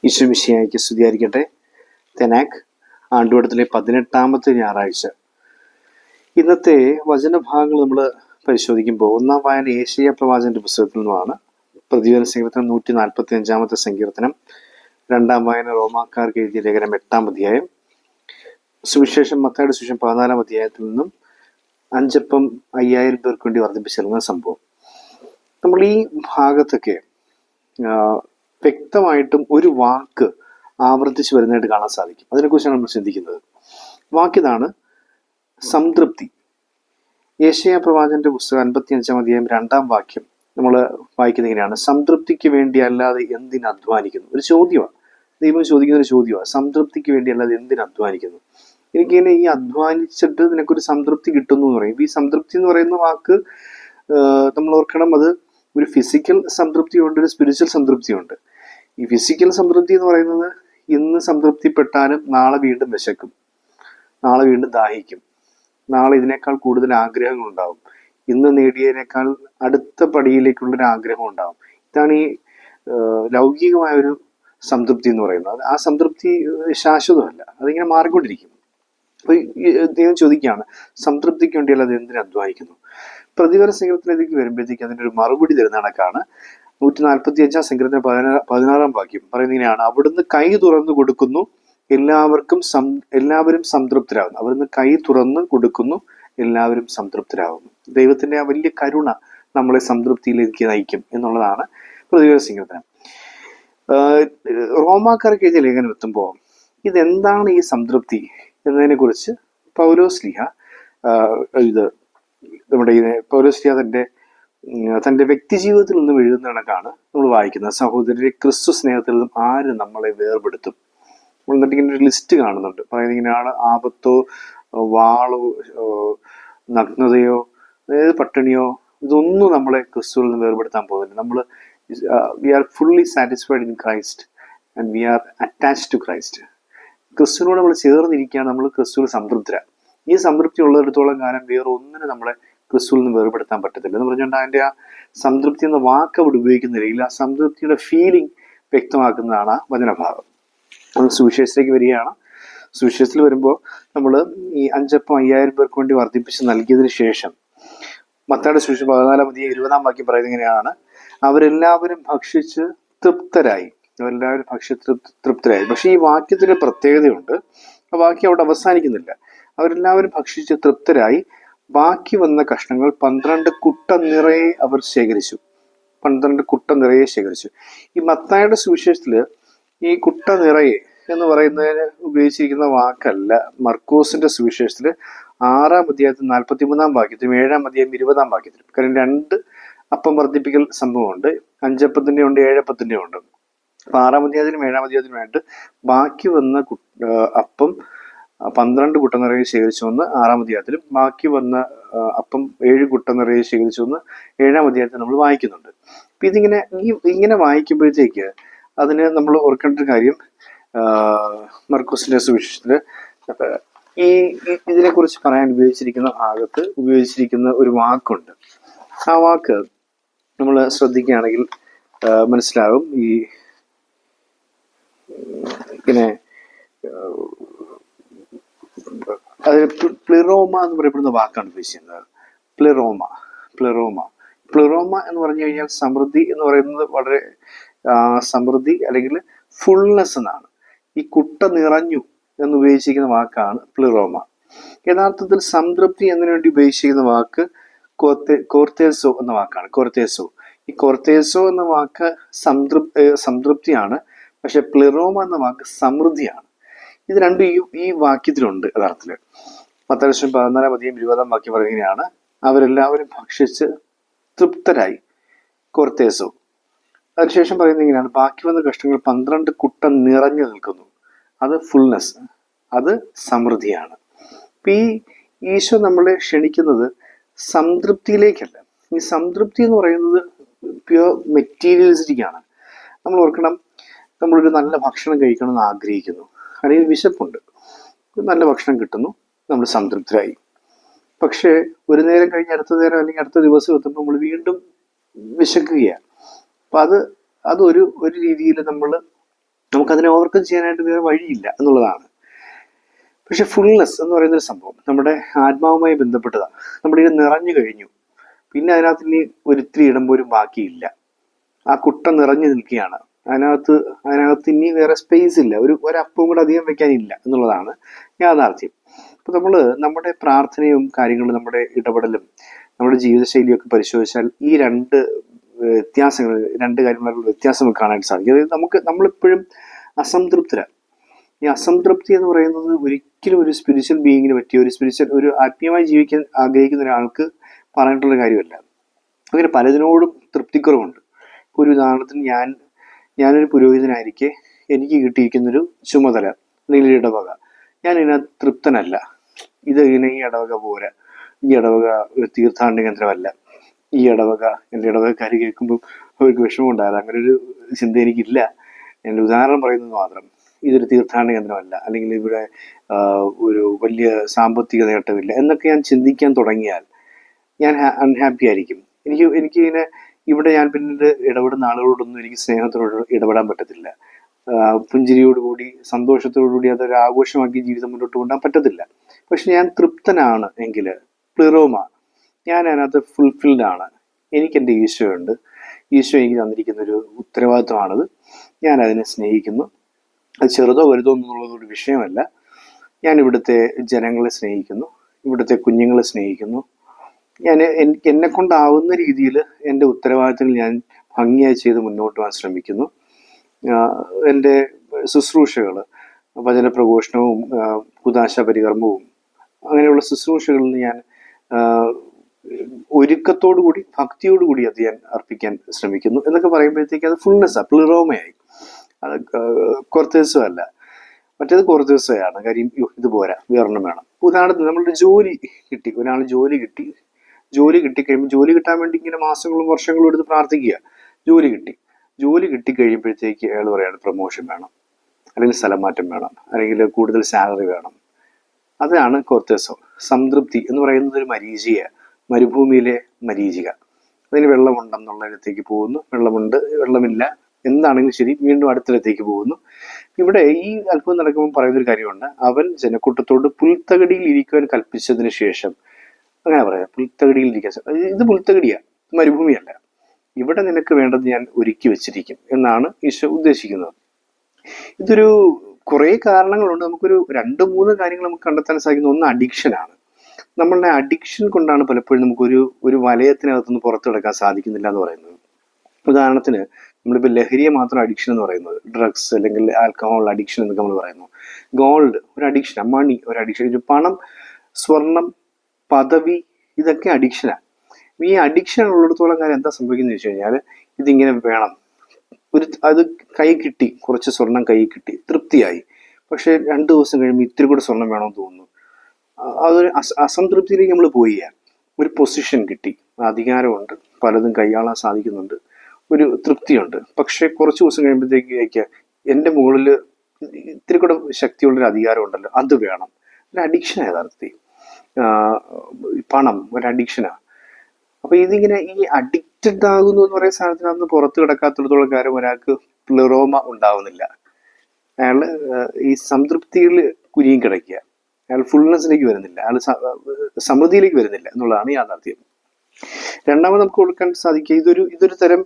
ഈശോമിശിഹായ്ക്ക് സ്തുതിയായിരിക്കട്ടെ. തെനാക്ക് ആണ്ടുവട്ടത്തിലെ 18ാമത്തെ ഞായറാഴ്ച. ഇന്നത്തെ വചനഭാഗങ്ങൾ നമ്മൾ പരിശോധിക്കുമ്പോൾ ഒന്നാം വായന യേശയ്യാ പ്രവാചകന്റെ പുസ്തകത്തിൽ നിന്നുമാണ്. പ്രതിവചന സങ്കീർത്തനം 145 സങ്കീർത്തനം. രണ്ടാം വായന റോമാക്കാർക്ക് എഴുതിയ ലേഖനം 8-ാം അധ്യായം. സുവിശേഷം മത്തായിയുടെ സുവിശേഷം 14-ാം അധ്യായത്തിൽ നിന്നും 5 അപ്പം 5000 പേർക്ക് വേണ്ടി വർദ്ധിപ്പിച്ചിരുന്ന സംഭവം. നമ്മൾ ഈ ഭാഗത്തൊക്കെ വ്യക്തമായിട്ടും ഒരു വാക്ക് ആവർത്തിച്ച് വരുന്നതായിട്ട് കാണാൻ സാധിക്കും. അതിനെക്കുറിച്ചാണ് നമ്മൾ ചിന്തിക്കുന്നത്. വാക്കിതാണ് സംതൃപ്തി. യേശയ്യാ പ്രവാചകന്റെ പുസ്തകം 55-ാം അധ്യായം 2-ാം വാക്യം നമ്മൾ വായിക്കുന്നത് ഇങ്ങനെയാണ്: സംതൃപ്തിക്ക് വേണ്ടി അല്ലാതെ എന്തിന് അധ്വാനിക്കുന്നു? ഒരു ചോദ്യമാണ്, ദൈവം ചോദിക്കുന്ന ഒരു ചോദ്യമാണ്. സംതൃപ്തിക്ക് വേണ്ടി അല്ലാതെ എന്തിന് അധ്വാനിക്കുന്നു? എനിക്കിങ്ങനെ ഈ അധ്വാനിച്ചിട്ട് നിനക്കൊരു സംതൃപ്തി കിട്ടുന്നു എന്ന് പറയും. ഈ സംതൃപ്തി എന്ന് പറയുന്ന വാക്ക് നമ്മൾ ഓർക്കണം, അത് ഒരു ഫിസിക്കൽ സംതൃപ്തിയുണ്ട്, ഒരു സ്പിരിച്വൽ സംതൃപ്തിയുണ്ട്. ഈ ഫിസിക്കൽ സംതൃപ്തി എന്ന് പറയുന്നത് ഇന്ന് സംതൃപ്തിപ്പെട്ടാലും നാളെ വീണ്ടും വിശക്കും, നാളെ വീണ്ടും ദാഹിക്കും, നാളെ ഇതിനേക്കാൾ കൂടുതൽ ആഗ്രഹങ്ങൾ ഉണ്ടാവും, ഇന്ന് നേടിയതിനേക്കാൾ അടുത്ത പടിയിലേക്കുള്ളൊരു ആഗ്രഹം ഉണ്ടാവും. ഇതാണ് ഈ ലൗകികമായ ഒരു സംതൃപ്തി എന്ന് പറയുന്നത്. ആ സംതൃപ്തി ശാശ്വതമല്ല, അതിങ്ങനെ മാറിക്കൊണ്ടിരിക്കും. അപ്പൊ ദൈവം ചോദിക്കുകയാണ്, സംതൃപ്തിക്ക് വേണ്ടിയല്ല അത് എന്തിനു അധ്വാനിക്കുന്നു? പ്രതിവചന സങ്കീർത്തനത്തിലേക്ക് വരുമ്പോഴത്തേക്ക് അതിൻ്റെ ഒരു മറുപടി തരുന്ന കണക്കാണ് 145-ാം സങ്കീർത്തനം 16-ാം വാക്യം പറയുന്നത് ഇങ്ങനെയാണ്: അവിടുന്ന് കൈ തുറന്നു കൊടുക്കുന്നു, എല്ലാവരും സംതൃപ്തരാകുന്നു. അവിടുന്ന് കൈ തുറന്ന് കൊടുക്കുന്നു, എല്ലാവരും സംതൃപ്തരാകുന്നു. ദൈവത്തിന്റെ ആ വലിയ കരുണ നമ്മളെ സംതൃപ്തിയിലേക്ക് നയിക്കും എന്നുള്ളതാണ് പ്രതിവചന സങ്കീർത്തനം. റോമാക്കാർക്ക് എഴുതിയ ലേഖനം എത്തുമ്പോൾ ഇതെന്താണ് ഈ സംതൃപ്തി എന്നതിനെ കുറിച്ച് പൗലോസ്ലീഹ പൗലോസ്ലീഹ തൻ്റെ വ്യക്തി ജീവിതത്തിൽ നിന്നും എഴുതുന്ന കണക്കാണ് നമ്മൾ വായിക്കുന്നത്. സഹോദരരെ, ക്രിസ്തു സ്നേഹത്തിൽ നിന്നും ആര് നമ്മളെ വേർപെടുത്തും? നമ്മൾ എന്നിട്ട് ഇങ്ങനെ ഒരു ലിസ്റ്റ് കാണുന്നുണ്ട്. പറയുന്നത് ഇങ്ങനെയാണ്: ആപത്തോ, വാളോ, നഗ്നതയോ, അതായത് പട്ടിണിയോ, ഇതൊന്നും നമ്മളെ ക്രിസ്തുവിൽ നിന്ന് വേർപെടുത്താൻ പോകുന്നില്ല. നമ്മൾ we are fully satisfied in Christ and we are attached to Christ. ക്രിസ്തുവിനോട് നമ്മൾ ചേർന്നിരിക്കുകയാണ്, നമ്മൾ ക്രിസ്തുവിൽ സംതൃപ്തരാണ്. ഈ സംതൃപ്തി ഉള്ളിടത്തോളം കാലം വേറെ ഒന്നിനും നമ്മളെ ക്രിസ്തുവിൽ നിന്ന് വേർപെടുത്താൻ പറ്റത്തില്ല എന്ന് പറഞ്ഞുകൊണ്ട് അതിൻ്റെ ആ സംതൃപ്തി എന്ന വാക്ക് അവിടെ ഉപയോഗിക്കുന്നില്ല. ആ സംതൃപ്തിയുടെ ഫീലിംഗ് വ്യക്തമാക്കുന്നതാണ് ആ വചനഭാഗം. നമ്മൾ സുവിശേഷത്തിലേക്ക് വരികയാണ്. സുവിശേഷത്തിൽ വരുമ്പോൾ നമ്മൾ ഈ 5 അപ്പം 5000 പേർക്ക് വേണ്ടി വർദ്ധിപ്പിച്ച് നൽകിയതിനു ശേഷം മത്തായിയുടെ സുവിശേഷം 14-ാം അധ്യായം 20-ാം വാക്യം പറയുന്നത് ഇങ്ങനെയാണ്: അവരെല്ലാവരും ഭക്ഷിച്ച് തൃപ്തരായി. അവരെല്ലാവരും തൃപ്തരായി. പക്ഷെ ഈ വാക്യത്തിന് പ്രത്യേകതയുണ്ട്. ആ വാക്യം അവിടെ അവസാനിക്കുന്നില്ല. അവരെല്ലാവരും ഭക്ഷിച്ച് തൃപ്തരായി. ബാക്കി വന്ന കഷ്ണങ്ങൾ 12 കുട്ട നിറയെ അവർ ശേഖരിച്ചു. 12 കുട്ട നിറയെ ശേഖരിച്ചു. ഈ മത്തായിയുടെ സുവിശേഷത്തില് ഈ കുട്ട നിറയെ എന്ന് പറയുന്നതിന് ഉപയോഗിച്ചിരിക്കുന്ന വാക്കല്ല മർക്കോസിന്റെ സുവിശേഷത്തില് 6-ാം അധ്യായത്തിൽ 43-ാം വാക്യത്തിലും 7-ാം അധ്യായം 20-ാം വാക്യത്തിലും. കാരണം 2 അപ്പം വർദ്ധിപ്പിക്കൽ സംഭവമുണ്ട്. 5 അപ്പത്തിന്റെ ഉണ്ട്, 7 അപ്പത്തിന്റെ ഉണ്ട്. അപ്പൊ 6-ാം അധ്യായത്തിലും 7-ാം അധ്യായത്തിലുമായിട്ട് ബാക്കി വന്ന അപ്പം 12 കുട്ട നിറയെ ശേഖരിച്ചു എന്ന് 6-ാം അധ്യായത്തിലും, ബാക്കി വന്ന അപ്പം 7 കുട്ട നിറയെ ശേഖരിച്ചു എന്ന് 7-ാം അധ്യായത്തിൽ നമ്മൾ വായിക്കുന്നുണ്ട്. അപ്പൊ ഇങ്ങനെ വായിക്കുമ്പോഴത്തേക്ക് അതിന് നമ്മൾ ഓർക്കേണ്ട ഒരു കാര്യം, മർക്കോസിന്റെ സുവിശേഷത്തില് ഇതിനെക്കുറിച്ച് പറയാൻ ഉപയോഗിച്ചിരിക്കുന്ന ഭാഗത്ത് ഉപയോഗിച്ചിരിക്കുന്ന ഒരു വാക്കുണ്ട്. ആ വാക്ക് നമ്മൾ ശ്രദ്ധിക്കുകയാണെങ്കിൽ മനസ്സിലാകും. ഇങ്ങനെ അതിന് പ്ലിറോമ എന്ന് പറയപ്പെടുന്ന വാക്കാണ് ഉപയോഗിച്ചിരുന്നത്. പ്ലിറോമ എന്ന് പറഞ്ഞു കഴിഞ്ഞാൽ സമൃദ്ധി എന്ന് പറയുന്നത് വളരെ സമൃദ്ധി അല്ലെങ്കിൽ ഫുൾനെസ് എന്നാണ്. ഈ കുട്ട നിറഞ്ഞു എന്ന് ഉപയോഗിച്ചിരിക്കുന്ന വാക്കാണ് പ്ലിറോമ. യഥാർത്ഥത്തിൽ സംതൃപ്തി എന്നതിനു വേണ്ടി ഉപയോഗിച്ചിരിക്കുന്ന വാക്ക് കോർത്തേസോ എന്ന വാക്കാണ്. ഈ കോർത്തേസോ എന്ന വാക്ക് സംതൃപ്തിയാണ്. പക്ഷെ പ്ലിറോമ എന്ന വാക്ക് സമൃദ്ധിയാണ്. ഇത് രണ്ടും ഈ വാക്യത്തിലുണ്ട് യഥാർത്ഥത്തില്. മത്തായിയുടെ സുവിശേഷം 14-ാം അധ്യായം 20-ാം വാക്യം പറയുകയാണ്: അവരെല്ലാവരും ഭക്ഷിച്ച് തൃപ്തരായി. കോർത്തേസോ. അതിനുശേഷം പറയുന്നത് ഇങ്ങനെയാണ്: ബാക്കി വന്ന കഷ്ണങ്ങൾ 12 കുട്ട നിറഞ്ഞു നിൽക്കുന്നു. അത് ഫുൾനെസ്, അത് സമൃദ്ധിയാണ്. ഈ ഈശോ നമ്മളെ ക്ഷണിക്കുന്നത് സംതൃപ്തിയിലേക്കല്ല. ഈ സംതൃപ്തി എന്ന് പറയുന്നത് പ്യുവർ മെറ്റീരിയലിസ്റ്റിക്കാണ്. നമ്മൾ ഓർക്കണം, നമ്മളൊരു നല്ല ഭക്ഷണം കഴിക്കണമെന്ന് ആഗ്രഹിക്കുന്നു, അല്ലെങ്കിൽ വിശപ്പുണ്ട്, നല്ല ഭക്ഷണം കിട്ടുന്നു, നമ്മൾ സംതൃപ്തരായി. പക്ഷേ ഒരു നേരം കഴിഞ്ഞ് അടുത്ത നേരം അല്ലെങ്കിൽ അടുത്ത ദിവസം എത്തുമ്പോൾ നമ്മൾ വീണ്ടും വിശക്കുകയാണ്. അപ്പം അതൊരു രീതിയിൽ നമ്മൾ നമുക്കതിനെ ഓവർകം ചെയ്യാനായിട്ട് വേറെ വഴിയില്ല എന്നുള്ളതാണ്. പക്ഷെ ഫുൾനെസ് എന്ന് പറയുന്നൊരു സംഭവം നമ്മുടെ ആത്മാവുമായി ബന്ധപ്പെട്ടതാണ്. നമ്മുടെ ഇത് നിറഞ്ഞു കഴിഞ്ഞു, പിന്നെ അതിനകത്ത് ഇനി ഒരിത്തിരി ഇടം പോലും ബാക്കിയില്ല. ആ കുട്ട നിറഞ്ഞു നിൽക്കുകയാണ്. അതിനകത്ത് ഇനി വേറെ സ്പേസ് ഇല്ല, ഒരപ്പവും കൂടെ അധികം വെക്കാനില്ല എന്നുള്ളതാണ് യാഥാർത്ഥ്യം. അപ്പൊ നമ്മുടെ പ്രാർത്ഥനയും കാര്യങ്ങളും നമ്മുടെ ഇടപെടലും നമ്മുടെ ജീവിതശൈലിയും ഒക്കെ പരിശോധിച്ചാൽ ഈ രണ്ട് കാര്യങ്ങളുടെ വ്യത്യാസം കാണാൻ സാധിക്കും. അതായത് നമ്മളിപ്പോഴും അസംതൃപ്തരാണ്. ഈ അസംതൃപ്തി എന്ന് പറയുന്നത് ഒരിക്കലും ഒരു സ്പിരിച്വൽ ബീയിങ്ങിന് പറ്റിയ ഒരു ആത്മീയമായി ജീവിക്കാൻ ആഗ്രഹിക്കുന്ന ഒരാൾക്ക് പറഞ്ഞിട്ടുള്ള കാര്യമല്ല. അങ്ങനെ പലതിനോടും തൃപ്തിക്കുറവുണ്ട്. ഒരു ഉദാഹരണത്തിന് ഞാനൊരു പുരോഹിതനായിരിക്കെ എനിക്ക് കിട്ടിയിരിക്കുന്നൊരു ചുമതല അല്ലെങ്കിൽ ഇടവക, ഞാൻ ഇതിനകത്ത് തൃപ്തനല്ല. ഈ ഇടവക പോരാ, ഈ ഇടവക തീർത്ഥാടന കേന്ദ്രമല്ല, എൻ്റെ ഇടവകക്കാർ കേൾക്കുമ്പോൾ അവർക്ക് വിഷമം ഉണ്ടാകാം. അങ്ങനെ ഒരു ചിന്ത എനിക്കില്ല. എൻ്റെ ഉദാഹരണം പറയുന്നത് മാത്രം. ഇതൊരു തീർത്ഥാടന കേന്ദ്രമല്ല, അല്ലെങ്കിൽ ഇവിടെ ഒരു വലിയ സാമ്പത്തിക നേട്ടമില്ല എന്നൊക്കെ ഞാൻ ചിന്തിക്കാൻ തുടങ്ങിയാൽ ഞാൻ അൺഹാപ്പി ആയിരിക്കും. എനിക്കിങ്ങനെ ഇവിടെ ഞാൻ പിന്നീട് ഇടപെടുന്ന ആളുകളോടൊന്നും എനിക്ക് സ്നേഹത്തോട് ഇടപെടാൻ പറ്റത്തില്ല. പുഞ്ചിരിയോടുകൂടി സന്തോഷത്തോടുകൂടി അതൊരു ആഘോഷമാക്കി ജീവിതം മുന്നോട്ട് കൊണ്ടുപോകാൻ പറ്റത്തില്ല. പക്ഷെ ഞാൻ തൃപ്തനാണ് എങ്കിൽ പ്ലിറോമ, ഞാൻ അതിനകത്ത് ഫുൾഫിൽഡ് ആണ്. എനിക്ക് എൻ്റെ ഈശോയുണ്ട്. ഈശോ എനിക്ക് തന്നിരിക്കുന്ന ഒരു ഉത്തരവാദിത്വമാണത്. ഞാൻ അതിനെ സ്നേഹിക്കുന്നു. അത് ചെറുതോ വലുതോ എന്നുള്ളതൊരു വിഷയമല്ല. ഞാൻ ഇവിടുത്തെ ജനങ്ങളെ സ്നേഹിക്കുന്നു, ഇവിടുത്തെ കുഞ്ഞുങ്ങളെ സ്നേഹിക്കുന്നു. ഞാൻ എന്നെ കൊണ്ടാവുന്ന രീതിയിൽ എൻ്റെ ഉത്തരവാദിത്തങ്ങൾ ഞാൻ ഭംഗിയായി ചെയ്ത് മുന്നോട്ട് പോകാൻ ശ്രമിക്കുന്നു. എൻ്റെ ശുശ്രൂഷകൾ, വചന പ്രഘോഷണവും കുദാശ പരികർമ്മവും അങ്ങനെയുള്ള ശുശ്രൂഷകളിൽ ഞാൻ ഒരുക്കത്തോടുകൂടി ഭക്തിയോടുകൂടി അത് ഞാൻ അർപ്പിക്കാൻ ശ്രമിക്കുന്നു എന്നൊക്കെ പറയുമ്പോഴത്തേക്ക് അത് ഫുൾനെസ്സാണ്, പ്ലിറോമയായി. അത് കുറച്ച് മറ്റേത് കുറച്ച് കാര്യം. ഇത് പോരാ, വേറൊന്നും വേണം. ഉദാഹരണത്തിന് നമ്മളുടെ ഒരാൾ ജോലി കിട്ടിക്കഴിയുമ്പോൾ ജോലി കിട്ടാൻ വേണ്ടി ഇങ്ങനെ മാസങ്ങളും വർഷങ്ങളും എടുത്ത് പ്രാർത്ഥിക്കുക. ജോലി കിട്ടിക്കഴിയുമ്പോഴത്തേക്ക് അയാൾ പറയാണ് പ്രൊമോഷൻ വേണം, അല്ലെങ്കിൽ സ്ഥലം മാറ്റം വേണം, അല്ലെങ്കിൽ കൂടുതൽ സാലറി വേണം. അതാണ് കോർത്തേസോ. സംതൃപ്തി എന്ന് പറയുന്നത് ഒരു മരുഭൂമിയിലെ മരീചിക. അതിന് വെള്ളമുണ്ടെന്നുള്ളിടത്തേക്ക് പോകുന്നു, വെള്ളമില്ല എന്താണെങ്കിലും ശരി, വീണ്ടും അടുത്തിടത്തേക്ക് പോകുന്നു. ഇവിടെ ഈ അത്ഭുതം നടക്കുമ്പോൾ പറയുന്നൊരു കാര്യമുണ്ട്. അവൻ ജനക്കൂട്ടത്തോട് പുൽത്തകടിയിൽ ഇരിക്കുവാൻ കൽപ്പിച്ചതിന് ശേഷം, അങ്ങനെ പറയാം, പുൽത്തകടിയിൽ ഇരിക്കാൻ. ഇത് പുൽത്തകടിയാ, മരുഭൂമിയല്ല. ഇവിടെ നിനക്ക് വേണ്ടത് ഞാൻ ഒരുക്കി വെച്ചിരിക്കും എന്നാണ് ഈശോ ഉദ്ദേശിക്കുന്നത്. ഇതൊരു കുറെ കാരണങ്ങളുണ്ട്. നമുക്കൊരു 2-3 കാര്യങ്ങൾ നമുക്ക് കണ്ടെത്താൻ സാധിക്കുന്ന. ഒന്ന് അഡിക്ഷനാണ്. നമ്മളുടെ അഡിക്ഷൻ കൊണ്ടാണ് പലപ്പോഴും നമുക്കൊരു വലയത്തിനകത്തുനിന്ന് പുറത്തു കിടക്കാൻ സാധിക്കുന്നില്ല എന്ന് പറയുന്നത്. ഉദാഹരണത്തിന് നമ്മളിപ്പോൾ ലഹരിയെ മാത്രം അഡിക്ഷൻ എന്ന് പറയുന്നത്, ഡ്രഗ്സ് അല്ലെങ്കിൽ ആൽക്കഹോൾ അഡിക്ഷൻ എന്നൊക്കെ നമ്മൾ പറയുന്നു. ഗോൾഡ് ഒരു അഡിക്ഷനാണ്, മണി ഒരു അഡിക്ഷൻ, പണം, സ്വർണം, പദവി, ഇതൊക്കെ അഡിക്ഷനാണ്. ഈ അഡിക്ഷൻ ഉള്ളിടത്തോളം കാര്യം എന്താ സംഭവിക്കുന്നത് വെച്ച് കഴിഞ്ഞാൽ, ഇതിങ്ങനെ വേണം. അത് കൈ കിട്ടി, കുറച്ച് സ്വർണം കൈ കിട്ടി, തൃപ്തിയായി. പക്ഷെ 2 ദിവസം കഴിയുമ്പോൾ ഇത്തിരി കൂടെ സ്വർണം വേണമെന്ന് തോന്നുന്നു. അതൊരു അസംതൃപ്തിയിലേക്ക് നമ്മൾ പോയി. ഒരു പൊസിഷൻ കിട്ടി, അധികാരമുണ്ട്, പലതും കൈയാളാൻ സാധിക്കുന്നുണ്ട്, ഒരു തൃപ്തിയുണ്ട്. പക്ഷെ കുറച്ച് ദിവസം കഴിയുമ്പോഴത്തേക്ക് എൻ്റെ മുകളിൽ ഇത്തിരി കൂടെ ശക്തിയുള്ളൊരു അധികാരം ഉണ്ടല്ലോ, അത് വേണം. ഒരു അഡിക്ഷനാണ് യഥാർത്ഥത്തിൽ. പണം ഒരു അഡിക്ഷനാണ്. അപ്പൊ ഇതിങ്ങനെ ഈ അഡിക്റ്റഡ് ആകുന്നു എന്ന് പറയുന്ന സാധനത്തിനകത്ത് പുറത്ത് കിടക്കാത്തിടത്തോളം കാര്യം ഒരാൾക്ക് പ്ലിറോമ ഉണ്ടാവുന്നില്ല. അയാള് ഈ സംതൃപ്തിയിൽ കുരുങ്ങി കിടക്കുക, അയാൾ ഫുൾനെസ്സിലേക്ക് വരുന്നില്ല, അയാൾ സമൃദ്ധിയിലേക്ക് വരുന്നില്ല എന്നുള്ളതാണ് യാഥാർത്ഥ്യം. രണ്ടാമത് നമുക്ക് കൊടുക്കാൻ സാധിക്കുക, ഇതൊരു തരം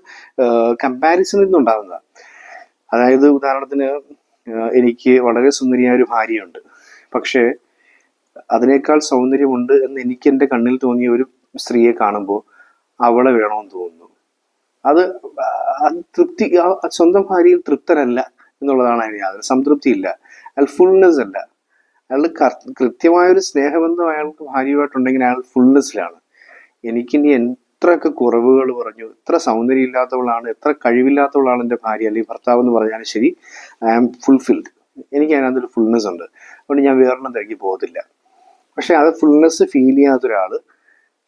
കമ്പാരിസണിൽ നിന്നുണ്ടാകുന്നതാണ്. അതായത് ഉദാഹരണത്തിന്, എനിക്ക് വളരെ സുന്ദരിയായ ഒരു ഭാര്യയുണ്ട്, പക്ഷേ അതിനേക്കാൾ സൗന്ദര്യമുണ്ട് എന്ന് എനിക്ക് എൻ്റെ കണ്ണിൽ തോന്നിയ ഒരു സ്ത്രീയെ കാണുമ്പോൾ അവളെ വേണമെന്ന് തോന്നുന്നു. അത് തൃപ്തി, സ്വന്തം ഭാര്യയിൽ തൃപ്തനല്ല എന്നുള്ളതാണ്. അതിന് യാതൊരു സംതൃപ്തി ഇല്ല, അയാൾ ഫുൾനെസ് അല്ല. അയാൾ കൃത്യമായൊരു സ്നേഹബന്ധം അയാൾക്ക് ഭാര്യയുമായിട്ടുണ്ടെങ്കിൽ അയാൾ ഫുൾനെസ്സിലാണ്. എനിക്കിനി എത്രയൊക്കെ കുറവുകൾ പറഞ്ഞു, എത്ര സൗന്ദര്യം ഇല്ലാത്തവളാണ്, എത്ര കഴിവില്ലാത്തവളാണ് എൻ്റെ ഭാര്യ അല്ലെങ്കിൽ ഭർത്താവ് എന്ന് പറഞ്ഞാലും ശരി, ഐ ആം ഫുൾഫിൽഡ്. എനിക്ക് അതിനകത്തൊരു ഫുൾനെസ് ഉണ്ട്. അതുകൊണ്ട് ഞാൻ വേറൊന്നും തിരക്കി പോകത്തില്ല. പക്ഷെ അത് ഫുൾനെസ് ഫീൽ ചെയ്യാത്ത ഒരാൾ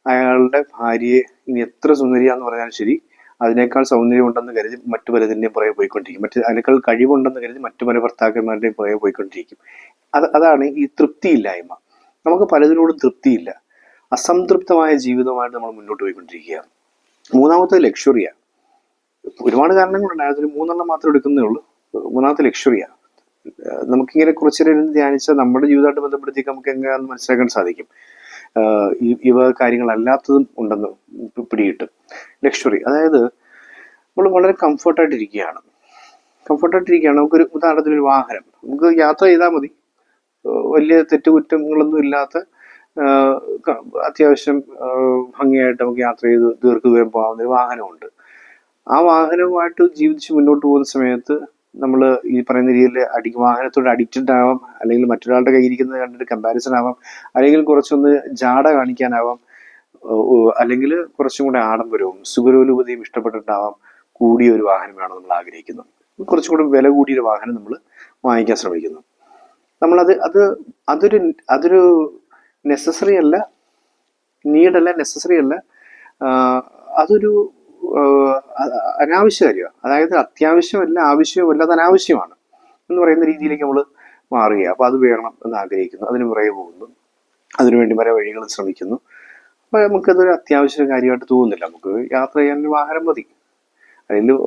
അയാളുടെ ഭാര്യയെ ഇനി എത്ര സുന്ദരിയാന്ന് പറഞ്ഞാലും ശരി, അതിനേക്കാൾ സൗന്ദര്യമുണ്ടെന്ന് കരുതി മറ്റു പലതിൻ്റെയും പുറകെ പോയിക്കൊണ്ടിരിക്കും, അതിനേക്കാൾ കഴിവുണ്ടെന്ന് കരുതി മറ്റു പല ഭർത്താക്കന്മാരുടെയും പുറകെ പോയിക്കൊണ്ടിരിക്കും. അതാണ് ഈ തൃപ്തിയില്ലായ്മ. നമുക്ക് പലതിനോടും തൃപ്തിയില്ല, അസംതൃപ്തമായ ജീവിതമായിട്ട് നമ്മൾ മുന്നോട്ട് പോയിക്കൊണ്ടിരിക്കുകയാണ്. മൂന്നാമത്തെ ലക്ഷറിയാണ്. ഒരുപാട് കാരണങ്ങളുണ്ട്, അതിൽ 3 മാത്രം എടുക്കുന്നേ ഉള്ളൂ. മൂന്നാമത്തെ ലക്ഷറിയാണ്. നമുക്കിങ്ങനെ കുറച്ചു നേരം ധ്യാനിച്ചാൽ നമ്മുടെ ജീവിതമായിട്ട് ബന്ധപ്പെടുത്തി നമുക്ക് എങ്ങനെയാണെന്ന് മനസ്സിലാക്കാൻ സാധിക്കും. ഇവ കാര്യങ്ങളല്ലാത്തതും ഉണ്ടെന്ന് പിടികിട്ടും. ലക്ഷറി അതായത് നമ്മൾ വളരെ കംഫർട്ടായിട്ടിരിക്കുകയാണ്. നമുക്കൊരു ഉദാഹരണത്തിനൊരു വാഹനം, നമുക്ക് യാത്ര ചെയ്താൽ മതി, വലിയ തെറ്റുകുറ്റങ്ങളൊന്നും ഇല്ലാത്ത അത്യാവശ്യം ഭംഗിയായിട്ട് നമുക്ക് യാത്ര ചെയ്ത് ദീർഘദൂരം പോകാവുന്ന ഒരു വാഹനമുണ്ട്. ആ വാഹനവുമായിട്ട് ജീവിച്ച് മുന്നോട്ട് പോകുന്ന സമയത്ത് നമ്മൾ ഈ പറയുന്ന രീതിയിൽ വാഹനത്തോട് അഡിക്റ്റഡ് ആവാം, അല്ലെങ്കിൽ മറ്റൊരാളുടെ കയ്യിരിക്കുന്നത് കണ്ടിട്ട് കമ്പാരിസൺ ആവാം, അല്ലെങ്കിൽ കുറച്ചൊന്ന് ജാട കാണിക്കാനാവാം, അല്ലെങ്കിൽ കുറച്ചും കൂടെ ആഡംബരവും സുഖലോലുപതയും ഇഷ്ടപ്പെട്ടിട്ടാവാം കൂടിയ ഒരു വാഹനമാണ് നമ്മൾ ആഗ്രഹിക്കുന്നത്. കുറച്ചും കൂടെ വില കൂടിയൊരു വാഹനം നമ്മൾ വാങ്ങിക്കാൻ ശ്രമിക്കുന്നു. അതൊരു നെസസറി അല്ല, നീഡല്ല, നെസസറി അല്ല, അതൊരു അനാവശ്യ കാര്യമാണ്. അതായത് അത്യാവശ്യമല്ല, ആവശ്യമല്ല, അത് അനാവശ്യമാണ് എന്ന് പറയുന്ന രീതിയിലേക്ക് നമ്മൾ മാറുകയാണ്. അപ്പോൾ അത് വേണം എന്ന് ആഗ്രഹിക്കുന്നു, അതിന് പുറകെ പോകുന്നു, അതിനുവേണ്ടി പല വഴികൾ ശ്രമിക്കുന്നു. അപ്പോൾ നമുക്കതൊരു അത്യാവശ്യ കാര്യമായിട്ട് തോന്നുന്നില്ല. നമുക്ക് യാത്ര ചെയ്യാനൊരു വാഹനം മതി, അല്ലെങ്കിൽ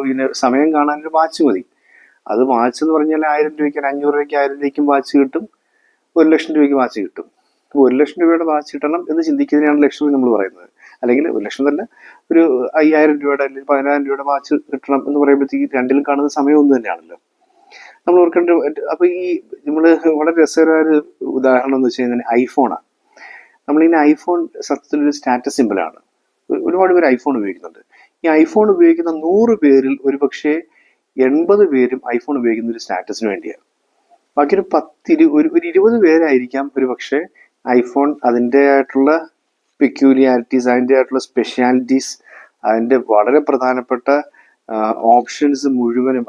പിന്നെ സമയം കാണാനൊരു വാച്ച് മതി. അത് വാച്ച് എന്ന് പറഞ്ഞാൽ 1000 രൂപയ്ക്ക്, 500 രൂപയ്ക്ക്, 1000 രൂപയ്ക്കും വാച്ച് കിട്ടും, 1,00,000 രൂപയ്ക്ക് വാച്ച് കിട്ടും. അപ്പോൾ 1,00,000 രൂപയുടെ വാച്ച് കിട്ടണം എന്ന് ചിന്തിക്കുന്നതിനാണ് ലക്ഷറി നമ്മൾ പറയുന്നത്. അല്ലെങ്കിൽ 1,00,000 തന്നെ, ഒരു 5,000 രൂപയുടെ അല്ലെങ്കിൽ 10,000 രൂപയുടെ വാച്ച് കിട്ടണം എന്ന് പറയുമ്പോഴത്തേക്ക് രണ്ടിലും കാണുന്ന സമയം ഒന്ന് തന്നെയാണല്ലോ. നമ്മൾ ഓർക്കേണ്ട. അപ്പോൾ ഈ നമ്മൾ വളരെ രസകരമായ ഒരു ഉദാഹരണം എന്ന് വെച്ച് കഴിഞ്ഞാൽ ഐഫോണാണ്. നമ്മളിങ്ങനെ ഐഫോൺ സത്യത്തിലൊരു സ്റ്റാറ്റസ് സിമ്പിളാണ്. ഒരുപാട് പേര് ഐഫോൺ ഉപയോഗിക്കുന്നുണ്ട്. ഈ ഐഫോൺ ഉപയോഗിക്കുന്ന 100 പേരിൽ ഒരു പക്ഷേ 80 പേരും ഐഫോൺ ഉപയോഗിക്കുന്ന ഒരു സ്റ്റാറ്റസിന് വേണ്ടിയാണ്. ബാക്കി ഒരു 20 പേരായിരിക്കാം ഒരു പക്ഷേ ഐഫോൺ അതിൻ്റെ ആയിട്ടുള്ള പെക്യൂലിയാരിറ്റീസ്, അതിൻ്റെ ആയിട്ടുള്ള സ്പെഷ്യാലിറ്റീസ്, അതിൻ്റെ വളരെ പ്രധാനപ്പെട്ട ഓപ്ഷൻസ് മുഴുവനും,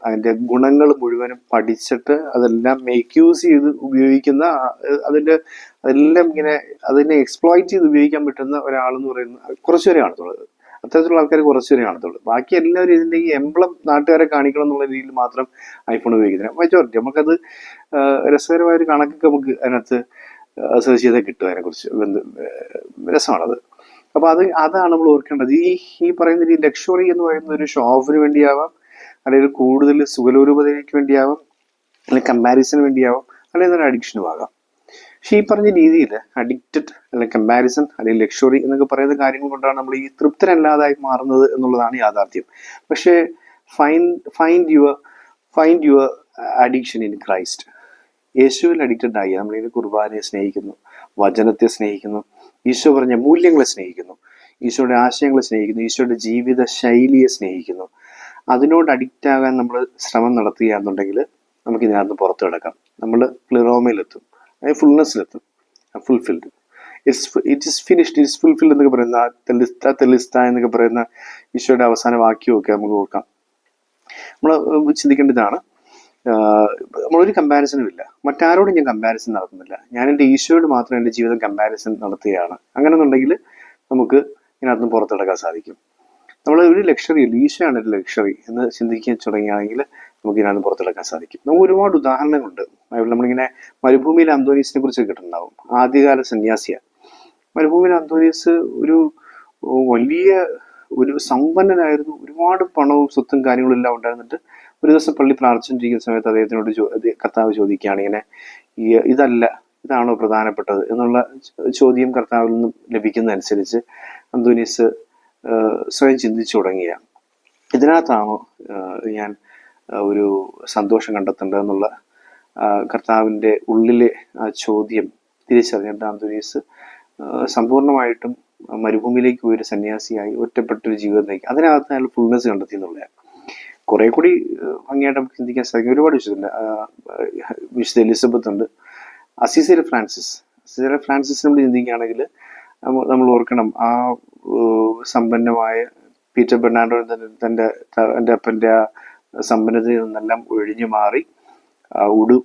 അതിൻ്റെ ഗുണങ്ങൾ മുഴുവനും പഠിച്ചിട്ട് അതെല്ലാം മേക്ക് യൂസ് ചെയ്ത് ഉപയോഗിക്കുന്ന, അതെല്ലാം ഇങ്ങനെ അതിനെ എക്സ്പ്ലോയിറ്റ് ചെയ്ത് ഉപയോഗിക്കാൻ പറ്റുന്ന ഒരാളെന്ന് പറയുന്നത് കുറച്ചുപേരെ കാണത്തുള്ളൂ. അത്തരത്തിലുള്ള ആൾക്കാർ കുറച്ചുപേരെ കാണത്തുള്ളൂ. ബാക്കി എല്ലാവരും ഇതിൻ്റെ ഈ എംബ്ലം നാട്ടുകാരെ കാണിക്കണം എന്നുള്ള രീതിയിൽ മാത്രം ഐഫോൺ ഉപയോഗിക്കുന്നത് മെജോറിറ്റി. നമുക്കത് രസകരമായൊരു കണക്കൊക്കെ നമുക്ക് അതിനകത്ത് സെർച്ച് ചെയ്താൽ കിട്ടും. അതിനെക്കുറിച്ച് രസമാണത്. അപ്പോൾ അതാണ് നമ്മൾ ഓർക്കേണ്ടത്. ഈ പറയുന്ന ഈ ലക്ഷറി എന്ന് പറയുന്ന ഒരു ഷോ ഓഫിന് വേണ്ടിയാവാം, അല്ലെങ്കിൽ കൂടുതൽ സുഖലോലുപതയ്ക്ക് വേണ്ടിയാവാം, അല്ലെങ്കിൽ കമ്പാരിസന് വേണ്ടിയാവാം, അല്ലെങ്കിൽ ഒരു അഡിക്ഷനും ആകാം. പക്ഷെ ഈ പറഞ്ഞ രീതിയിൽ അഡിക്റ്റഡ്, അല്ലെങ്കിൽ കമ്പാരിസൺ, അല്ലെങ്കിൽ ലക്ഷറി എന്നൊക്കെ പറയുന്ന കാര്യങ്ങൾ കൊണ്ടാണ് നമ്മൾ ഈ തൃപ്തരല്ലാതായി മാറുന്നത് എന്നുള്ളതാണ് യാഥാർത്ഥ്യം. പക്ഷേ find your addiction in Christ. യേശുവിൽ അഡിക്റ്റഡ് ആയി നമ്മളിങ്ങനെ കുർബാനയെ സ്നേഹിക്കുന്നു, വചനത്തെ സ്നേഹിക്കുന്നു, ഈശോ പറഞ്ഞ മൂല്യങ്ങളെ സ്നേഹിക്കുന്നു, ഈശോയുടെ ആശയങ്ങളെ സ്നേഹിക്കുന്നു, ഈശോയുടെ ജീവിത ശൈലിയെ സ്നേഹിക്കുന്നു. അതിനോട് അഡിക്റ്റ് ആകാൻ നമ്മൾ ശ്രമം നടത്തുകയാണെന്നുണ്ടെങ്കിൽ നമുക്ക് ഇതിനകത്ത് പുറത്തു കിടക്കാം. നമ്മൾ പ്ലിറോമയിലെത്തും, അതായത് ഫുൾനെസ്സിലെത്തും, fulfilled. It is finished, it is fulfilled എന്നൊക്കെ പറയുന്ന തെലിസ്ത എന്നൊക്കെ പറയുന്ന ഈശോയുടെ അവസാന വാക്യമൊക്കെ നമുക്ക് ഓർക്കാം. നമ്മൾ ചിന്തിക്കേണ്ടതാണ്, നമ്മളൊരു കമ്പാരിസണും ഇല്ല, മറ്റാരോടും ഞാൻ കമ്പാരിസൺ നടത്തുന്നില്ല, ഞാൻ എൻ്റെ ഈശോയോട് മാത്രം എൻ്റെ ജീവിതം കമ്പാരിസൺ നടത്തുകയാണ്. അങ്ങനെ എന്നുണ്ടെങ്കിൽ നമുക്ക് ഇതിനകത്ത് പുറത്തെടുക്കാൻ സാധിക്കും. നമ്മൾ ഒരു ലക്ഷറി ഇല്ല, ഈശോയാണ് ഒരു ലക്ഷറി എന്ന് ചിന്തിക്കാൻ തുടങ്ങിയാണെങ്കിൽ നമുക്ക് ഇതിനകത്ത് പുറത്തെടുക്കാൻ സാധിക്കും. നമുക്ക് ഒരുപാട് ഉദാഹരണങ്ങളുണ്ട്. നമ്മളിങ്ങനെ മരുഭൂമിയിലെ അന്തോനീസിനെ കുറിച്ച് കേട്ടിട്ടുണ്ടാവും. ആദ്യകാല സന്യാസിയാണ്. മരുഭൂമിയിലെ അന്തോനീസ് ഒരു സമ്പന്നനായിരുന്നു. ഒരുപാട് പണവും സ്വത്തും കാര്യങ്ങളും എല്ലാം ഉണ്ടായിരുന്നിട്ട് ഒരു ദിവസം പള്ളി പ്രാർത്ഥിച്ചിരിക്കുന്ന സമയത്ത് അദ്ദേഹത്തിനോട് കർത്താവ് ചോദിക്കുകയാണ്, ഇങ്ങനെ ഇതാണോ പ്രധാനപ്പെട്ടത് എന്നുള്ള ചോദ്യം കർത്താവിൽ നിന്നും ലഭിക്കുന്നതനുസരിച്ച് അന്തോനീസ് സ്വയം ചിന്തിച്ചു തുടങ്ങിയാണ്. ഇതിനകത്താണോ ഞാൻ ഒരു സന്തോഷം കണ്ടെത്തേണ്ടതെന്നുള്ള കർത്താവിൻ്റെ ഉള്ളിലെ ആ ചോദ്യം തിരിച്ചറിഞ്ഞിട്ട് അന്തോനീസ് സമ്പൂർണ്ണമായിട്ടും മരുഭൂമിയിലേക്ക് പോയൊരു സന്യാസിയായി ഒറ്റപ്പെട്ടൊരു ജീവിതം നയിക്കും. അതിനകത്ത് അയാൾ ഫുൾനെസ് കണ്ടെത്തി എന്നുള്ളതാണ്. കുറെ കൂടി ഭംഗിയായിട്ട് നമുക്ക് ചിന്തിക്കാൻ സാധിക്കും. ഒരുപാട് വിശുദ്ധ എലിസബത്ത് ഉണ്ട്, അസീസിയിലെ ഫ്രാൻസിസ് നമ്മൾ ചിന്തിക്കുകയാണെങ്കിൽ നമ്മൾ ഓർക്കണം, ആ സമ്പന്നമായ പീറ്റർ ബെർണാഡോ എൻ്റെ അപ്പൻ്റെ ആ സമ്പന്നതയിൽ നിന്നെല്ലാം ഒഴിഞ്ഞു മാറി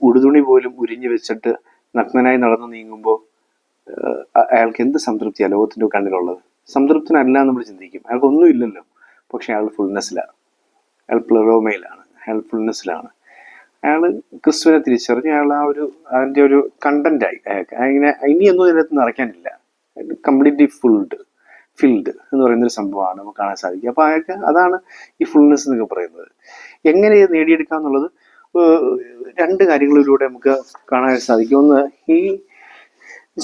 ഉടുതുണി പോലും ഉരിഞ്ഞു വെച്ചിട്ട് നഗ്നനായി നടന്നു നീങ്ങുമ്പോൾ അയാൾക്ക് എന്ത് സംതൃപ്തിയാണ് ലോകത്തിൻ്റെ കണ്ണിലുള്ളത്? സംതൃപ്തനല്ല നമ്മൾ ചിന്തിക്കും. അയാൾക്കൊന്നും ഇല്ലല്ലോ, പക്ഷെ അയാൾ ഫുൾനെസ്സിലാണ്, അയാൾ പ്ലറോമയിലാണ്, അയാൾ ഫുൾനെസ്സിലാണ്. അയാൾ ക്രിസ്തുവിനെ തിരിച്ചറിഞ്ഞ് അയാൾ അതിൻ്റെ ഒരു കണ്ടന്റായി. ഇനിയൊന്നും ഇതിനകത്ത് നിറയ്ക്കാനില്ല, കംപ്ലീറ്റ്ലി ഫിൽഡ് എന്ന് പറയുന്നൊരു സംഭവമാണ് നമുക്ക് കാണാൻ സാധിക്കുക. അപ്പോൾ അയാൾക്ക് അതാണ് ഈ ഫുൾനെസ് എന്നൊക്കെ പറയുന്നത്. എങ്ങനെ ഇത് നേടിയെടുക്കുക എന്നുള്ളത് രണ്ട് കാര്യങ്ങളിലൂടെ നമുക്ക് കാണാൻ സാധിക്കും. ഒന്ന്, ഈ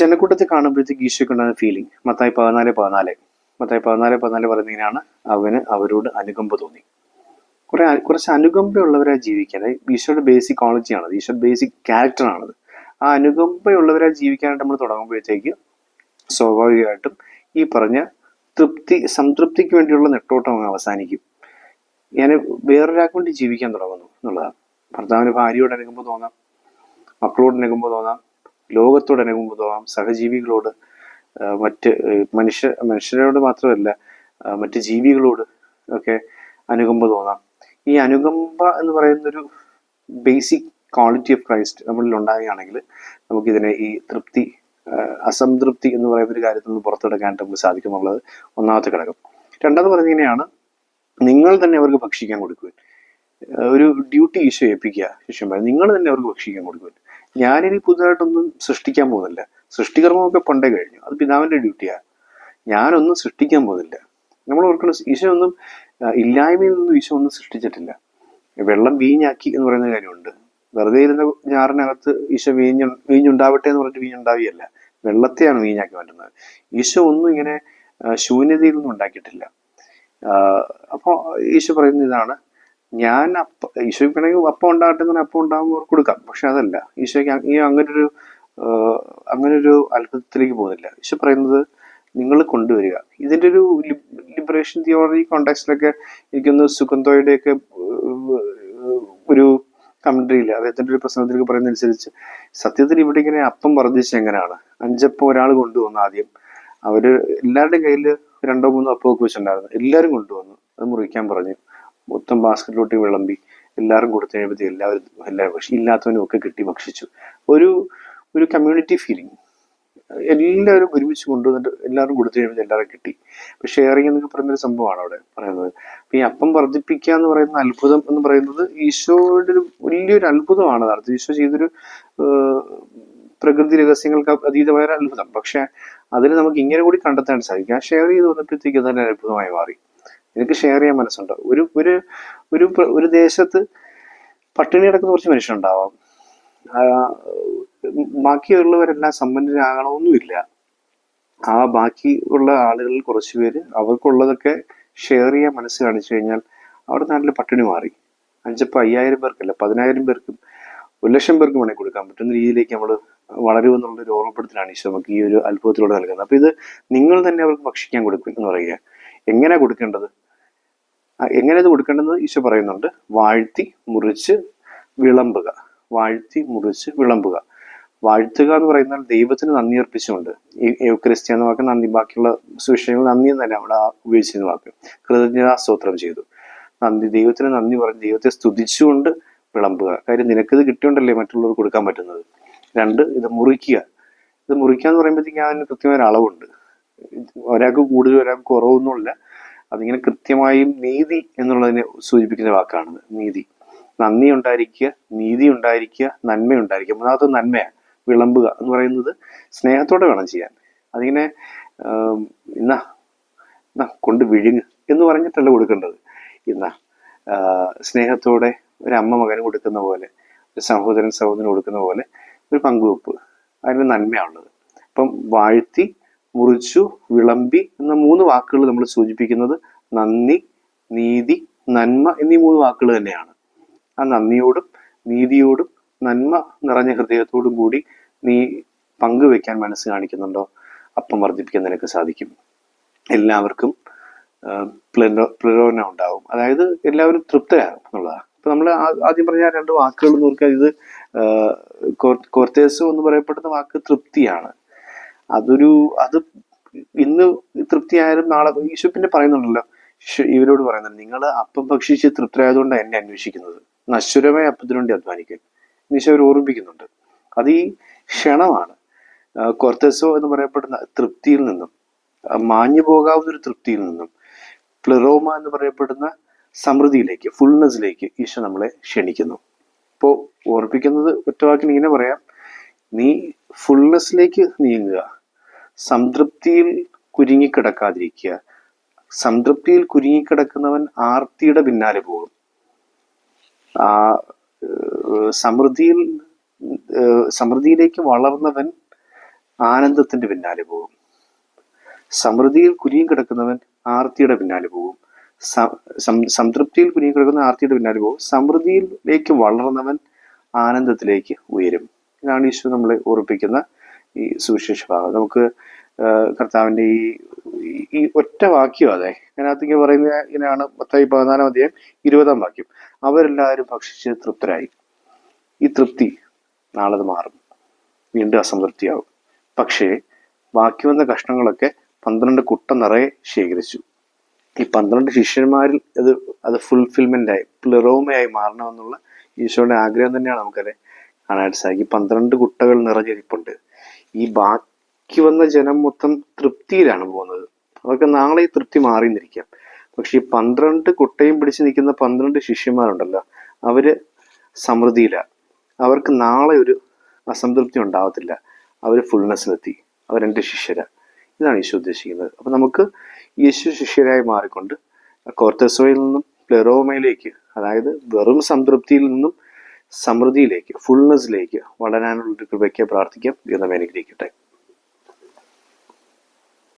ജനക്കൂട്ടത്തെ കാണുമ്പോഴത്തേക്ക് ഈശോയ്ക്ക് ഉണ്ടാകുന്ന ഫീലിംഗ്. മത്തായി 14:14 പറയുന്നതിനാണ് അവന് അവരോട് അനുകമ്പ തോന്നി. കുറച്ച് അനുകമ്പയുള്ളവരായി ജീവിക്കാൻ, ഈശോയുടെ ബേസിക് ക്വാളിറ്റിയാണത്, ഈശോയുടെ ബേസിക് ക്യാരക്ടറാണത്. ആ അനുകമ്പയുള്ളവരായി ജീവിക്കാനായിട്ട് നമ്മൾ തുടങ്ങുമ്പോഴത്തേക്ക് സ്വാഭാവികമായിട്ടും ഈ പറഞ്ഞ സംതൃപ്തിക്ക് വേണ്ടിയുള്ള നെട്ടോട്ടം അങ്ങ് അവസാനിക്കും. ഞാൻ വേറൊരാൾക്ക് വേണ്ടി ജീവിക്കാൻ തുടങ്ങുന്നു എന്നുള്ളതാണ്. ഭർത്താവിന് ഭാര്യയോട് അനുകമ്പ തോന്നാം, മക്കളോട് അനുകമ്പ തോന്നാം, ലോകത്തോട് അനുകമ്പ തോന്നാം, സഹജീവികളോട്, മറ്റ് മനുഷ്യരോട് മാത്രമല്ല മറ്റ് ജീവികളോട് ഒക്കെ അനുകമ്പ തോന്നാം. ഈ അനുകമ്പ എന്ന് പറയുന്നൊരു ബേസിക് ക്വാളിറ്റി ഓഫ് ക്രൈസ്റ്റ് നമ്മളിൽ ഉണ്ടാകുകയാണെങ്കിൽ നമുക്കിതിനെ ഈ അസംതൃപ്തി എന്ന് പറയുന്ന ഒരു കാര്യത്തിൽ നിന്ന് പുറത്തെടുക്കാനായിട്ട് നമുക്ക് സാധിക്കും എന്നുള്ളത് ഒന്നാമത്തെ ഘടകം. രണ്ടാമത് പറഞ്ഞിങ്ങനെയാണ്, നിങ്ങൾ തന്നെ അവർക്ക് ഭക്ഷിക്കാൻ കൊടുക്കുവാൻ. ഒരു ഡ്യൂട്ടി ഈശോ ഏൽപ്പിക്കുക ശിഷ്യന്മാർ, നിങ്ങൾ തന്നെ അവർക്ക് ഭക്ഷിക്കാൻ കൊടുക്കുവാൻ. ഞാനിനി പുതുതായിട്ടൊന്നും സൃഷ്ടിക്കാൻ പോകുന്നില്ല. സൃഷ്ടികർമ്മമൊക്കെ പണ്ടേ കഴിഞ്ഞു, അത് പിതാവിൻ്റെ ഡ്യൂട്ടിയാണ്. ഞാനൊന്നും സൃഷ്ടിക്കാൻ പോകുന്നില്ല. നമ്മൾ ഓർക്കണം, ഈശോ ഒന്നും ഇല്ലായ്മയിൽ നിന്നും ഈശോ ഒന്നും സൃഷ്ടിച്ചിട്ടില്ല. വെള്ളം വീഞ്ഞാക്കി എന്ന് പറയുന്ന കാര്യമുണ്ട്. വെറുതെ ഇരുന്ന ഞാറിനകത്ത് ഈശോ വീഞ്ഞുണ്ടാവട്ടെ എന്ന് പറഞ്ഞിട്ട് വീഞ്ഞുണ്ടാവുകയല്ല, വെള്ളത്തെയാണ് വീഞ്ഞാക്കി മാറ്റുന്നത്. ഈശോ ഒന്നും ഇങ്ങനെ ശൂന്യതയിൽ നിന്നും ഉണ്ടാക്കിയിട്ടില്ല. അപ്പോൾ ഈശോ പറയുന്ന ഇതാണ്, ഞാൻ ഈശോയ്ക്ക് വേണമെങ്കിൽ അപ്പം ഉണ്ടാകട്ടെ എന്ന് പറഞ്ഞാൽ അപ്പം ഉണ്ടാകുമ്പോൾ കൊടുക്കാം. പക്ഷെ അതല്ല, ഈശോയ്ക്ക് അങ്ങനൊരു അത്ഭുതത്തിലേക്ക് പോകുന്നില്ല. ഈശോ പറയുന്നത് നിങ്ങൾ കൊണ്ടുവരിക. ഇതിൻ്റെ ഒരു ലിബറേഷൻ തിയോളജി കോണ്ടെക്സ്റ്റിലൊക്കെ എനിക്കൊന്ന് സുഗന്ധോയുടെയൊക്കെ ഒരു കമന്ററിയിൽ അദ്ദേഹത്തിൻ്റെ ഒരു പ്രസംഗത്തിലേക്ക് പറയുന്നതനുസരിച്ച്, സത്യത്തിൽ ഇവിടെ ഇങ്ങനെ അപ്പം വർദ്ധിച്ച് എങ്ങനെയാണ്? 5 അപ്പം ഒരാൾ കൊണ്ടുവന്നു. ആദ്യം അവര് എല്ലാവരുടെയും കയ്യിൽ 2 3 അപ്പമൊക്കെ വെച്ചിട്ടുണ്ടായിരുന്നു. എല്ലാവരും കൊണ്ടുവന്നു, അത് മുറിക്കാൻ പറഞ്ഞു, മൊത്തം ബാസ്കറ്റിലോട്ട് വിളമ്പി എല്ലാവരും കൊടുത്തു കഴിയുമ്പോഴത്തേക്ക് എല്ലാവരും ഭക്ഷിച്ചു. ഇല്ലാത്തവനും ഒക്കെ കിട്ടി, ഭക്ഷിച്ചു. ഒരു കമ്മ്യൂണിറ്റി ഫീലിംഗ്. എല്ലാവരും ഒരുമിച്ച് കൊണ്ടുവന്നിട്ട് എല്ലാവരും കൊടുത്തു കഴിയുമ്പോൾ എല്ലാവരും കിട്ടി. ഇപ്പൊ ഷെയറിങ് എന്നൊക്കെ പറയുന്നൊരു സംഭവമാണ് അവിടെ പറയുന്നത്. അപ്പൊ ഈ അപ്പം വർദ്ധിപ്പിക്കുക എന്ന് പറയുന്ന അത്ഭുതം എന്ന് പറയുന്നത് ഈശോയുടെ ഒരു വലിയൊരു അത്ഭുതമാണ്. അർത്ഥം ഈശോ ചെയ്തൊരു പ്രകൃതി രഹസ്യങ്ങൾക്ക് അതീതമായ ഒരു അത്ഭുതം. പക്ഷെ അതിൽ നമുക്ക് ഇങ്ങനെ കൂടി കണ്ടെത്താൻ സാധിക്കും. ആ ഷെയർ ചെയ്ത് വന്നപ്പോഴത്തേക്ക് തന്നെ അത്ഭുതമായി മാറി. എനിക്ക് ഷെയർ ചെയ്യാൻ മനസ്സുണ്ട്. ഒരു ദേശത്ത് പട്ടിണി കിടക്കുന്ന കുറച്ച് മനുഷ്യരുണ്ടാവാം. ബാക്കിയുള്ളവരെല്ലാം സമ്പന്നരാകണമെന്നുമില്ല. ആ ബാക്കിയുള്ള ആളുകളിൽ കുറച്ച് പേര് അവർക്കുള്ളതൊക്കെ ഷെയർ ചെയ്യാൻ മനസ്സ് കാണിച്ചു കഴിഞ്ഞാൽ അവിടെ നാട്ടിൽ പട്ടിണി മാറി. 5 5000 പേർക്കല്ല, 10,000 പേർക്കും 1,00,000 പേർക്കും വേണമെങ്കിൽ കൊടുക്കാൻ പറ്റുന്ന രീതിയിലേക്ക് നമ്മൾ വളരുമെന്നുള്ളൊരു ഓർമ്മപ്പെടുത്തലാണ് ഈശോ നമുക്ക് ഈ ഒരു അത്ഭുതത്തിലൂടെ നൽകുന്നത്. അപ്പൊ ഇത് നിങ്ങൾ തന്നെ അവർക്ക് ഭക്ഷിക്കാൻ കൊടുക്കും എന്ന് പറയുക. എങ്ങനെ കൊടുക്കേണ്ടത്, എങ്ങനെ ഇത് കൊടുക്കേണ്ടത് ഈശോ പറയുന്നുണ്ട്. വാഴ്ത്തി മുറിച്ച് വിളമ്പുക. വാഴ്ത്തുക എന്ന് പറയുന്നത് ദൈവത്തിന് നന്ദി അർപ്പിച്ചുകൊണ്ട്, ഈ യൂക്കറിസ്ത്യ എന്ന വാക്ക് നന്ദി, ബാക്കിയുള്ള സുവിശേഷങ്ങൾ നന്ദി എന്നല്ല അവിടെ ഉപയോഗിച്ചിരുന്ന വാക്ക്. കൃതജ്ഞതാ സ്തോത്രം ചെയ്തു, ദൈവത്തിന് നന്ദി പറഞ്ഞ് ദൈവത്തെ സ്തുതിച്ചുകൊണ്ട് വിളമ്പുക. കാര്യം നിനക്കിത് കിട്ടിയോണ്ടല്ലേ മറ്റുള്ളവർക്ക് കൊടുക്കാൻ പറ്റുന്നത്. 2, ഇത് മുറിക്കുക. ഇത് മുറിക്കുക എന്ന് പറയുമ്പോഴത്തേക്കും അതിന് കൃത്യമായ ഒരു അളവുണ്ട്. ഒരാൾക്ക് കൂടുതൽ ഒരാൾക്ക് കുറവൊന്നുമില്ല. അതിങ്ങനെ കൃത്യമായും നീതി എന്നുള്ളതിനെ സൂചിപ്പിക്കുന്ന വാക്കാണ് നീതി. നന്ദി ഉണ്ടായിരിക്കുക, നീതി ഉണ്ടായിരിക്കുക, നന്മ ഉണ്ടായിരിക്കുക. മൂന്നാമത്തെ നന്മയാണ്. വിളമ്പുക എന്ന് പറയുന്നത് സ്നേഹത്തോടെ വേണം ചെയ്യാൻ. അതിങ്ങനെ ഇന്നാ കൊണ്ട് വിഴുങ്ങ് എന്ന് പറഞ്ഞിട്ടല്ല കൊടുക്കേണ്ടത്. സ്നേഹത്തോടെ ഒരു അമ്മ മകന് കൊടുക്കുന്ന പോലെ, ഒരു സഹോദരൻ കൊടുക്കുന്ന പോലെ ഒരു പങ്കുവെപ്പ്, അതിന് നന്മയാണുള്ളത്. അപ്പം വാഴ്ത്തി, മുറിച്ചു, വിളമ്പി എന്ന 3 വാക്കുകൾ നമ്മൾ സൂചിപ്പിക്കുന്നത് നന്ദി, നീതി, നന്മ എന്നീ 3 വാക്കുകൾ തന്നെയാണ്. ആ നന്ദിയോടും നീതിയോടും നന്മ നിറഞ്ഞ ഹൃദയത്തോടും കൂടി നീ പങ്കുവെക്കാൻ മനസ്സ് കാണിക്കുന്നുണ്ടോ, അപ്പം വർദ്ധിപ്പിക്കാൻ നിനക്ക് സാധിക്കും. എല്ലാവർക്കും പ്ലരോന ഉണ്ടാവും. അതായത് എല്ലാവരും തൃപ്തരാകും എന്നുള്ളതാണ്. ഇപ്പൊ നമ്മൾ ആദ്യം പറഞ്ഞ 2 വാക്കുകൾ നോക്കുക. ഇത് കോർത്തേസോ എന്ന് പറയപ്പെടുന്ന വാക്ക് തൃപ്തിയാണ്. അത് ഇന്ന് തൃപ്തിയായാലും നാളെ ഈശോ പിന്നെ പറയുന്നുണ്ടല്ലോ, ഇവരോട് പറയുന്നുണ്ട്, നിങ്ങൾ അപ്പം ഭക്ഷിച്ച് തൃപ്തരായതുകൊണ്ട് എന്നെ അന്വേഷിക്കുന്നത്, നശ്വരമായ അപ്പത്തിനു വേണ്ടി അധ്വാനിക്കാൻ ഈശോ അവർ ഓർമ്മിപ്പിക്കുന്നുണ്ട്. അത് ഈ ക്ഷണമാണ്. കോർത്തേസോ എന്ന് പറയപ്പെടുന്ന തൃപ്തിയിൽ നിന്നും, മാഞ്ഞു പോകാവുന്ന ഒരു തൃപ്തിയിൽ നിന്നും പ്ലെറോമ എന്ന് പറയപ്പെടുന്ന സമൃദ്ധിയിലേക്ക്, ഫുൾനെസ്സിലേക്ക് ഈശോ നമ്മളെ ക്ഷണിക്കുന്നു. ഇപ്പോൾ ഓർപ്പിക്കുന്നത് ഒറ്റവാക്കിന് ഇങ്ങനെ പറയാം, നീ ഫുൾനെസ്സിലേക്ക് നീങ്ങുക, സംതൃപ്തിയിൽ കുരുങ്ങിക്കിടക്കാതിരിക്കുക. സംതൃപ്തിയിൽ കുരുങ്ങിക്കിടക്കുന്നവൻ ആർത്തിയുടെ പിന്നാലെ പോകും. ആ സമൃദ്ധിയിലേക്ക് വളർന്നവൻ ആനന്ദത്തിന്റെ പിന്നാലെ പോകും. സമൃദ്ധിയിൽ കുരുങ്ങിക്കിടക്കുന്നവൻ ആർത്തിയുടെ പിന്നാലെ പോകും. സംതൃപ്തിയിൽ കുരുങ്ങിക്കിടക്കുന്ന ആർത്തിയുടെ പിന്നാലെ പോകും. സമൃദ്ധിയിലേക്ക് വളർന്നവൻ ആനന്ദത്തിലേക്ക് ഉയരും. ഇതാണ് ഈശോ നമ്മളെ ഓർപ്പിക്കുന്ന ഈ സുവിശേഷ ഭാഗം. നമുക്ക് കർത്താവിൻ്റെ ഈ ഒറ്റ വാക്യം അതെ അതിനകത്തേക്ക് പറയുന്ന ഇങ്ങനെയാണ്. മത്തായി 14-20 വാക്യം. അവരെല്ലാവരും ഭക്ഷിച്ച് തൃപ്തരായി. ഈ തൃപ്തി നാളെ അത് മാറും, വീണ്ടും അസംതൃപ്തിയാവും. പക്ഷേ ബാക്കി വന്ന കഷ്ണങ്ങളൊക്കെ 12 കുട്ട നിറയെ ശേഖരിച്ചു. ഈ 12 ശിഷ്യന്മാരിൽ അത് ഫുൾഫിൽമെൻ്റായി, പ്ലിറോമയായി മാറണമെന്നുള്ള ഈശോയുടെ ആഗ്രഹം തന്നെയാണ് നമുക്കത് കാണാനായിട്ട് സാധിക്കും. 12 കുട്ടകൾ നിറഞ്ഞിരിപ്പുണ്ട്. ഈ ബാക്കി വന്ന ജനം മൊത്തം തൃപ്തിയിലാണ് പോകുന്നത്. അവർക്ക് നാളെ ഈ തൃപ്തി മാറിയെന്നിരിക്കാം. പക്ഷെ ഈ 12 കുട്ടയും പിടിച്ച് നിൽക്കുന്ന 12 ശിഷ്യന്മാരുണ്ടല്ലോ, അവര് സമൃദ്ധിയിലാണ്. അവർക്ക് നാളെ ഒരു അസംതൃപ്തി ഉണ്ടാവത്തില്ല. അവർ ഫുൾനെസ്സിലെത്തി. അവരെൻ്റെ ശിഷ്യരാ. ഇതാണ് ഈശോ ഉദ്ദേശിക്കുന്നത്. അപ്പം നമുക്ക് യേശു ശിഷ്യരായി മാറിക്കൊണ്ട് കോർത്തസോയിൽ നിന്നും പ്ലെറോമയിലേക്ക്, അതായത് വെറും സംതൃപ്തിയിൽ നിന്നും സമൃദ്ധിയിലേക്ക്, ഫുൾനെസ്സിലേക്ക് വളരാനുള്ളൊരു കൃപയ്ക്ക് പ്രാർത്ഥിക്കാം. ദൈവം നമ്മെ അനുഗ്രഹിക്കട്ടെ.